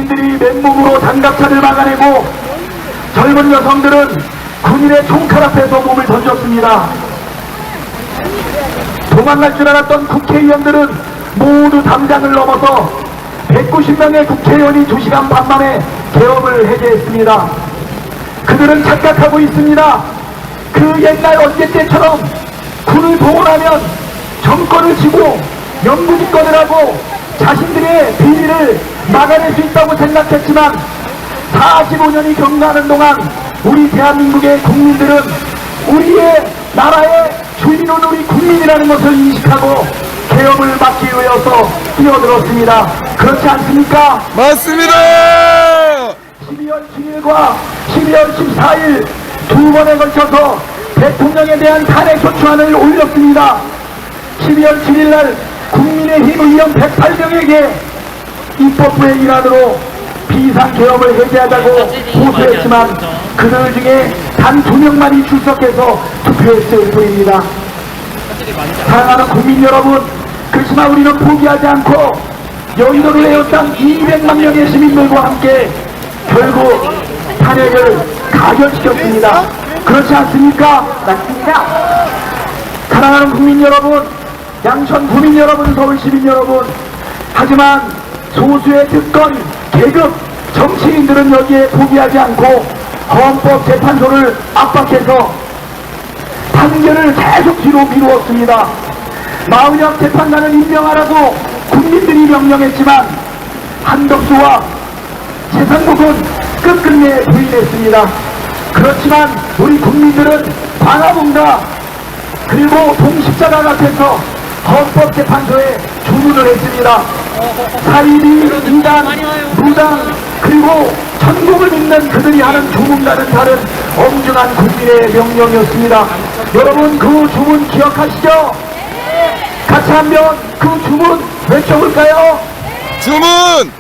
국민들이 맨몸으로 장갑차를 막아내고 젊은 여성들은 군인의 총칼 앞에서 몸을 던졌습니다. 도망갈 줄 알았던 국회의원들은 모두 담장을 넘어서 190명의 국회의원이 2시간 반 만에 계엄을 해제했습니다. 그들은 착각하고 있습니다. 그 옛날 언제 때처럼 군을 동원하면 정권을 쥐고 영구집권을 하고 자신들의 비리를 막아낼 수 있다고 생각했지만 45년이 경과하는 동안 우리 대한민국의 국민들은 우리의 나라의 주인은 우리 국민이라는 것을 인식하고 계엄을 막기 위해서 뛰어들었습니다. 그렇지 않습니까? 맞습니다. 12월 7일과 12월 14일 두 번에 걸쳐서 대통령에 대한 탄핵소추안을 올렸습니다. 12월 7일날 국민의힘 의원 108명에게 입법부의 일환으로 비상계엄을 해제하자고 호소했지만 그들 중에 단 2명만이 출석해서 투표했을 뿐입니다. 사랑하는 국민 여러분, 그렇지만 우리는 포기하지 않고 여의도를 에워싼 200만 명의 시민들과 함께 결국 탄핵을 가결시켰습니다. 그렇지 않습니까? 맞습니다. 사랑하는 국민 여러분, 양천 구민 여러분, 서울 시민 여러분, 하지만 소수의 특권, 계급, 정치인들은 여기에 포기하지 않고 헌법재판소를 압박해서 판결을 계속 뒤로 미루었습니다. 마은혁 재판관을 임명하라고 국민들이 명령했지만 한덕수와 최상국은 끝끝내 부인했습니다. 그렇지만 우리 국민들은 광화문과 그리고 동십자가 앞에서 헌법재판소에 주문을 했습니다. 사이비, 이단, 무당, 그리고 천국을 믿는 그들이 하는 주문과는 다른 엄중한 국민의 명령이었습니다. 여러분, 그 주문 기억하시죠? 같이 한번 그 주문 외쳐볼까요? 주문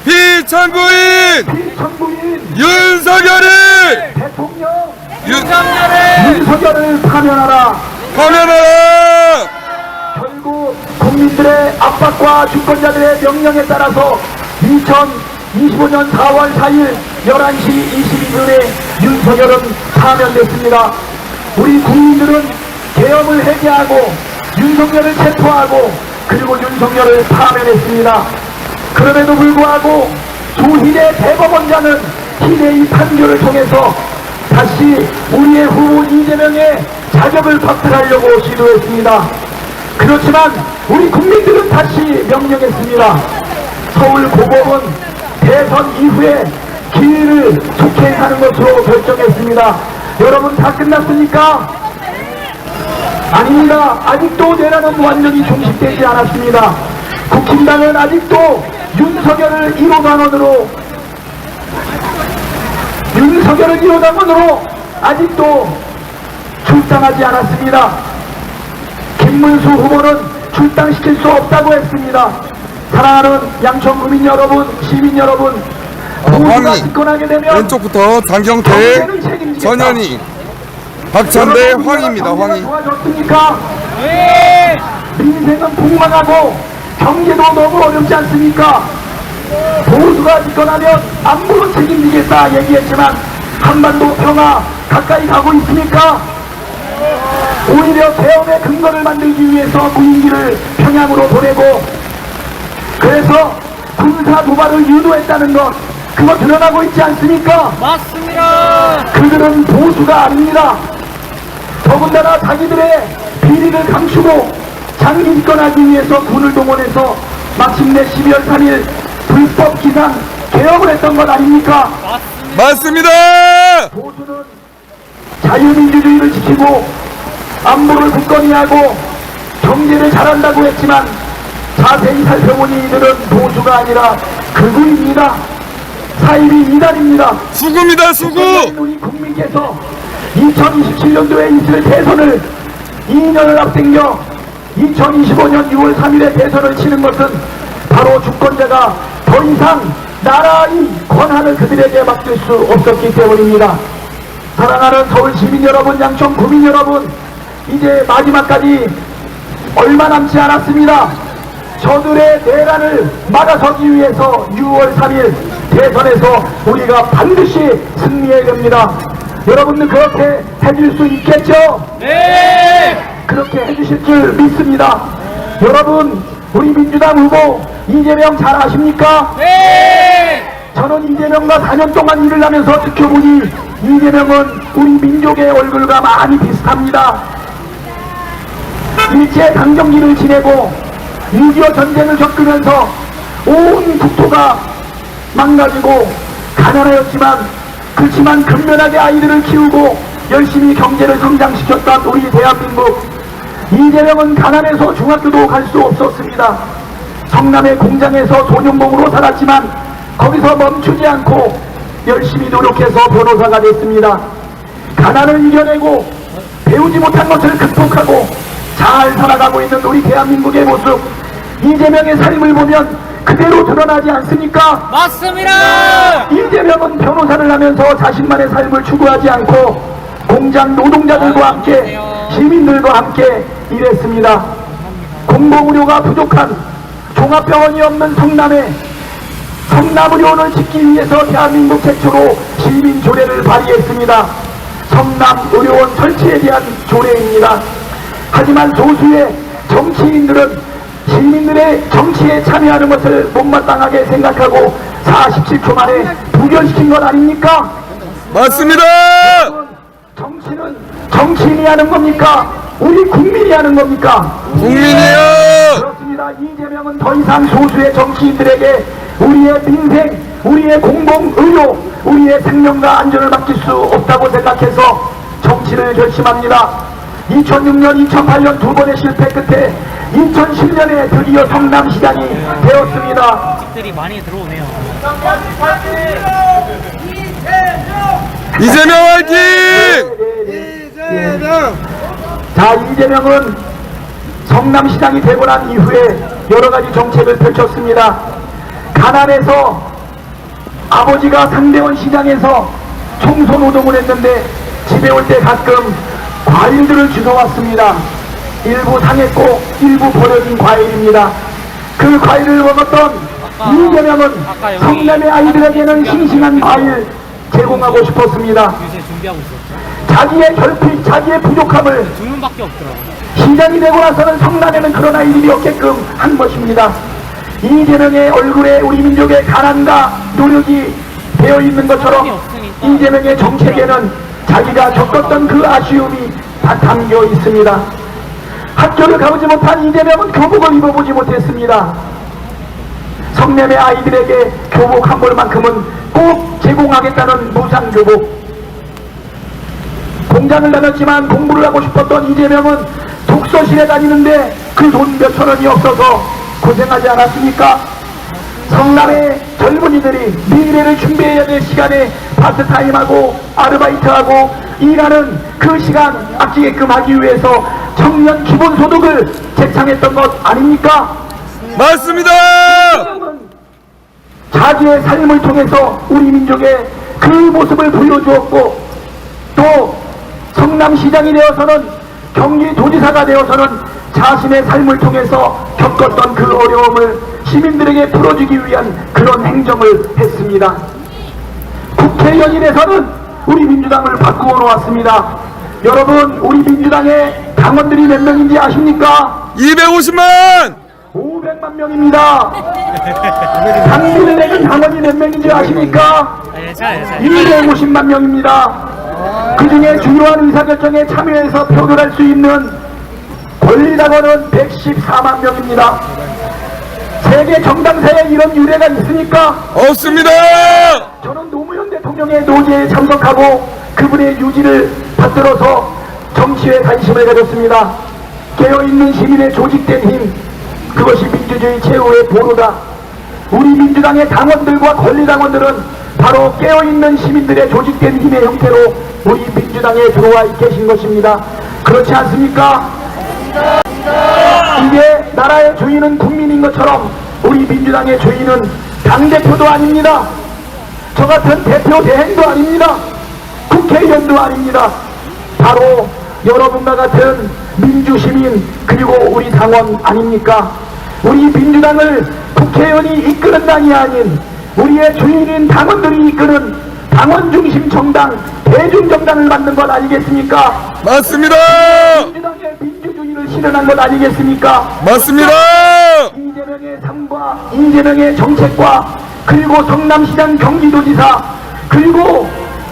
비천부인 윤석열을 대통령 윤석열을 파면하라. 결국 국민들의 압박과 주권자들의 명령에 따라서 2025년 4월 4일 11시 22분에 윤석열은 파면됐습니다. 우리 국민들은 계엄을 해제하고 윤석열을 체포하고 그리고 윤석열을 파면했습니다. 그럼에도 불구하고 조희대 대법원장은 희대의 판결을 통해서 다시 우리의 후보 이재명의 자격을 박탈하려고 시도했습니다. 그렇지만 우리 국민들은 다시 명령했습니다. 서울고법은 대선 이후에 기일을 좋게 하는 것으로 결정했습니다. 여러분, 다 끝났습니까? 아닙니다. 아직도 내란은 완전히 종식되지 않았습니다. 국힘당은 아직도 윤석열을 1호당원으로 아직도 출당하지 않았습니다. 김문수 후보는 출당시킬 수 없다고 했습니다. 사랑하는 양천 구민 여러분, 시민 여러분, 황희 집권하게 되면 왼쪽부터 장경태, 전현희, 박찬대, 황희입니다. 황희. 좋아졌습니까? 네. 민생은 폭망하고 경제도 너무 어렵지 않습니까? 보수가 집권하면 안보로 책임지겠다 얘기했지만 한반도 평화 가까이 가고 있습니까? 오히려 계엄의 근거를 만들기 위해서 무인기를 평양으로 보내고 그래서 군사 도발을 유도했다는 것, 그거 드러나고 있지 않습니까? 맞습니다. 그들은 보수가 아닙니다. 더군다나 자기들의 비리를 감추고 장기 집권하기 위해서 군을 동원해서 마침내 12월 3일 불법 기상 개혁을 했던 것 아닙니까? 맞습니다. 보수는 자유민주주의를 지키고 안보를 굳건히 하고 경제를 잘한다고 했지만 자세히 살펴보니 이들은 보수가 아니라 극우입니다. 사이비 이단입니다. 수구입니다. 수구. 우리 국민께서 2027년도에 있을 대선을 2년을 앞당겨 2025년 6월 3일에 대선을 치는 것은 바로 주권자가 더 이상 나라의 권한을 그들에게 맡길 수 없었기 때문입니다. 사랑하는 서울 시민 여러분, 양천 구민 여러분, 이제 마지막까지 얼마 남지 않았습니다. 저들의 내란을 막아서기 위해서 6월 3일 대선에서 우리가 반드시 승리해야 됩니다. 여러분들 그렇게 해줄 수 있겠죠? 네! 그렇게 해주실 줄 믿습니다. 여러분, 우리 민주당 후보 이재명 잘 아십니까? 네! 저는 이재명과 4년 동안 일을 하면서 지켜보니 이재명은 우리 민족의 얼굴과 많이 비슷합니다. 일제 강점기를 지내고 6.25 전쟁을 겪으면서 온 국토가 망가지고 가난하였지만 그렇지만 근면하게 아이들을 키우고 열심히 경제를 성장시켰던 우리 대한민국. 이재명은 가난해서 중학교도 갈 수 없었습니다. 성남의 공장에서 소년봉으로 살았지만 거기서 멈추지 않고 열심히 노력해서 변호사가 됐습니다. 가난을 이겨내고 배우지 못한 것을 극복하고 잘 살아가고 있는 우리 대한민국의 모습, 이재명의 삶을 보면 그대로 드러나지 않습니까? 맞습니다! 이재명은 변호사를 하면서 자신만의 삶을 추구하지 않고 공장 노동자들과 함께 시민들과 함께 일했습니다. 공공의료가 부족한 종합병원이 없는 성남에 성남의료원을 짓기 위해서 대한민국 최초로 시민조례를 발의했습니다. 성남의료원 설치에 대한 조례입니다. 하지만 소수의 정치인들은 시민들의 정치에 참여하는 것을 못마땅하게 생각하고 47초 만에 부결시킨 것 아닙니까? 맞습니다. 정치는 정치인이 하는 겁니까? 우리 국민이 하는 겁니까? 국민이요. 그렇습니다. 이재명은 더 이상 소수의 정치인들에게 우리의 민생, 우리의 공공의료, 우리의 생명과 안전을 맡길 수 없다고 생각해서 정치를 결심합니다. 2006년, 2008년 두 번의 실패 끝에 2010년에 드디어 성남시장이 되었습니다. 들이 많이 들어오네요. 이재명 화이팅! 자, 이재명은 성남시장이 되고 난 이후에 여러 가지 정책을 펼쳤습니다. 가난해서 아버지가 상대원 시장에서 청소 노동을 했는데 집에 올 때 가끔 과일들을 주워왔습니다. 일부 상했고 일부 버려진 과일입니다. 그 과일을 먹었던 이재명은 성남의 아이들에게는 싱싱한 과일 제공하고 싶었습니다. 요새 준비하고 있었죠. 자기의 결핍, 자기의 부족함을 주문밖에 없더라고요. 시장이 되고 나서는 성남에는 그런 아이들이 없게끔 한 것입니다. 이재명의 얼굴에 우리 민족의 가난과 노력이 되어 있는 것처럼 이재명의 정책에는 자기가 겪었던 그 아쉬움이 다 담겨 있습니다. 학교를 가보지 못한 이재명은 교복을 입어보지 못했습니다. 성남의 아이들에게 교복 한 벌만큼은 꼭 제공하겠다는 무상교복. 공장을 다녔지만 공부를 하고 싶었던 이재명은 독서실에 다니는데 그 돈 몇천 원이 없어서 고생하지 않았습니까? 성남의 젊은이들이 미래를 준비해야 될 시간에 파트타임하고 아르바이트하고 일하는 그 시간 아끼게끔 하기 위해서 청년 기본소득을 제창했던 것 아닙니까? 맞습니다. 자기의 삶을 통해서 우리 민족의 그 모습을 보여주었고 또 성남시장이 되어서는 경기도지사가 되어서는 자신의 삶을 통해서 겪었던 그 어려움을 시민들에게 풀어주기 위한 그런 행정을 했습니다. 국회의원이 돼서는 우리 민주당을 바꾸어 놓았습니다. 여러분, 우리 민주당의 당원들이 몇 명인지 아십니까? 250만. 500만 명입니다. 당비를 내는 당원이 몇 명인지 아십니까? 250만 명입니다. 그 중에 중요한 의사결정에 참여해서 표결할 수 있는 권리당원은 114만 명입니다. 세계 정당사에 이런 유례가 있습니까? 없습니다. 저는 노무현 대통령의 노제에 참석하고 그분의 유지를 받들어서 정치에 관심을 가졌습니다. 깨어있는 시민의 조직된 힘, 그것이 민주주의 최후의 보루다. 우리 민주당의 당원들과 권리당원들은 바로 깨어있는 시민들의 조직된 힘의 형태로 우리 민주당에 들어와 계신 것입니다. 그렇지 않습니까? 이게 나라의 주인은 국민인 것처럼 우리 민주당의 주인은 당대표도 아닙니다. 저 같은 대표 대행도 아닙니다. 국회의원도 아닙니다. 바로 여러분과 같은 민주시민 그리고 우리 당원 아닙니까? 우리 민주당을 국회의원이 이끄는 당이 아닌 우리의 주인인 당원들이 이끄는 당원 중심 정당, 대중정당을 만든 것 아니겠습니까? 맞습니다. 민주당의 민주주의를 실현한 것 아니겠습니까? 맞습니다. 이재명의 삶과 이재명의 정책과 그리고 성남시장 경기도지사 그리고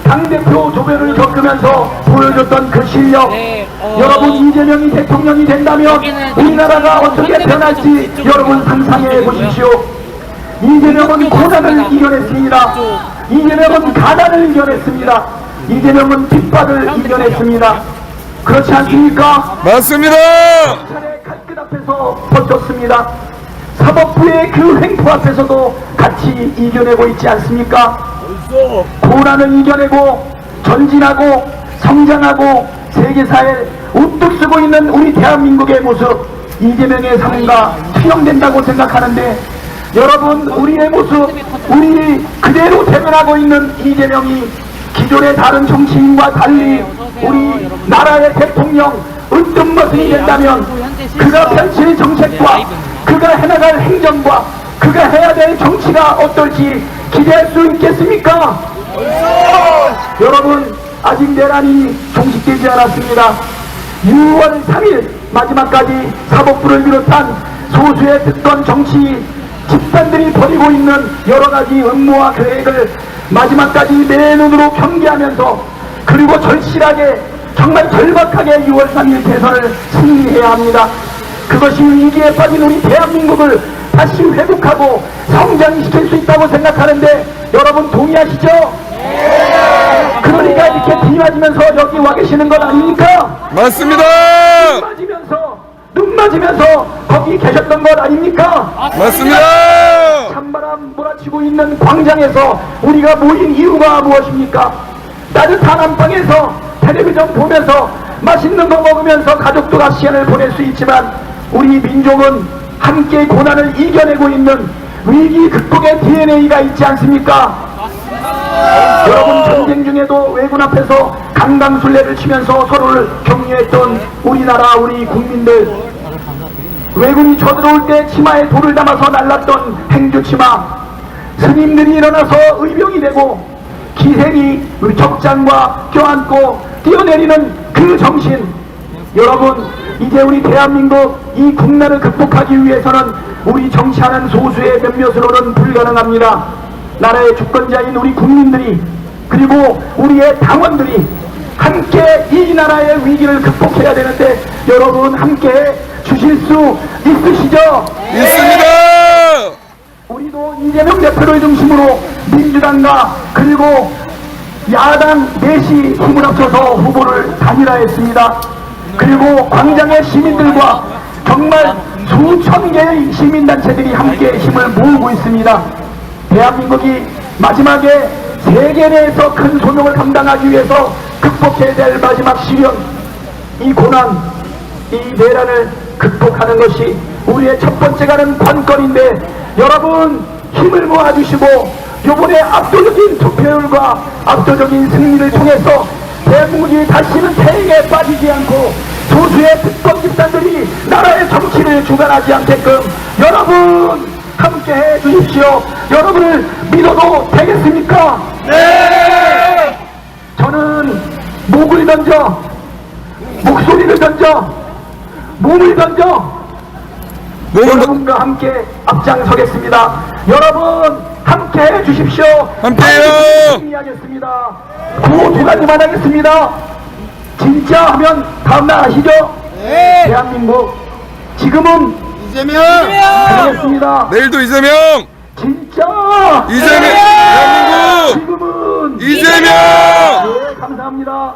당대표 조별을 겪으면서 보여줬던 그 실력. 네, 여러분 이재명이 대통령이 된다면 여기는 우리나라가 어떻게 변할지 여러분 상상해 보십시오. 이재명은 고난을 이겨냈습니다. 이재명은 가난을 이겨냈습니다. 이재명은 뒷박을 이겨냈습니다. 그렇지 않습니까? 맞습니다. 차례 칼끝 앞에서 버텼습니다. 사법부의 그 횡포 앞에서도 같이 이겨내고 있지 않습니까? 고난을 이겨내고 전진하고 성장하고 세계사에 우뚝 서고 있는 우리 대한민국의 모습 이재명의 삶과 투영된다고 생각하는데 여러분 우리의 모습 우리 그대로 대변하고 있는 이재명이 기존의 다른 정치인과 달리 우리 나라의 대통령 으뜸 머신이 된다면 그가 펼칠 정책과 그가 해나갈 행정과 그가 해야 될 정치가 어떨지 기대할 수 있겠습니까? 여러분 아직 내란이 종식되지 않았습니다. 6월 3일 마지막까지 사법부를 비롯한 소수의 특권 정치 집단들이 벌이고 있는 여러가지 음모와 계획을 마지막까지 내 눈으로 경계하면서 그리고 절실하게 정말 절박하게 6월 3일 대선을 승리해야 합니다. 그것이 위기에 빠진 우리 대한민국을 다시 회복하고 성장시킬 수 있다고 생각하는데 여러분 동의하시죠? 그러니까 이렇게 비 맞으면서 여기 와 계시는 것 아닙니까? 맞습니다. 눈 맞으면서 거기 계셨던 것 아닙니까? 맞습니다. 찬바람 몰아치고 있는 광장에서 우리가 모인 이유가 무엇입니까? 따뜻한 안방에서 텔레비전 보면서 맛있는 거 먹으면서 가족들과 시간을 보낼 수 있지만 우리 민족은 함께 고난을 이겨내고 있는 위기 극복의 DNA가 있지 않습니까? 여러분 전쟁 중에도 왜군 앞에서 강강술래를 치면서 서로를 격려했던 우리나라 우리 국민들 왜군이 쳐들어올 때 치마에 돌을 담아서 날랐던 행주치마 스님들이 일어나서 의병이 되고 기생이 적장과 껴안고 뛰어내리는 그 정신 여러분 이제 우리 대한민국 이 국난을 극복하기 위해서는 우리 정치하는 소수의 몇몇으로는 불가능합니다. 나라의 주권자인 우리 국민들이 그리고 우리의 당원들이 함께 이 나라의 위기를 극복해야 되는데 여러분 함께 주실 수 있으시죠? 있습니다. 우리도 이재명 대표를 중심으로 민주당과 그리고 야당 넷이 힘을 합쳐서 후보를 단일화했습니다. 그리고 광장의 시민들과 정말 수천 개의 시민단체들이 함께 힘을 모으고 있습니다. 대한민국이 마지막에 세계 내에서 큰 소명을 감당하기 위해서 극복해야 될 마지막 시련 이 고난, 이 내란을 극복하는 것이 우리의 첫 번째 가는 관건인데 여러분 힘을 모아주시고 요번에 압도적인 투표율과 압도적인 승리를 통해서 대한민국이 다시는 태행에 빠지지 않고 소수의 특권 집단들이 나라의 정치를 주관하지 않게끔 여러분 함께 해 주십시오. 여러분을 믿어도 되겠습니까? 네! 저는 목을 던져 목소리를 던져 몸을 던져 여러분과 함께 앞장서겠습니다. 여러분 함께 해 주십시오. 함께해요. 승리하겠습니다. 구호 두 가지만 하겠습니다. 진짜 하면 다음날 아시죠? 네. 대한민국 지금은 이재명. 하겠습니다. 내일도 이재명. 진짜 이재명. 대한민국. 지금은 이재명. 네, 감사합니다.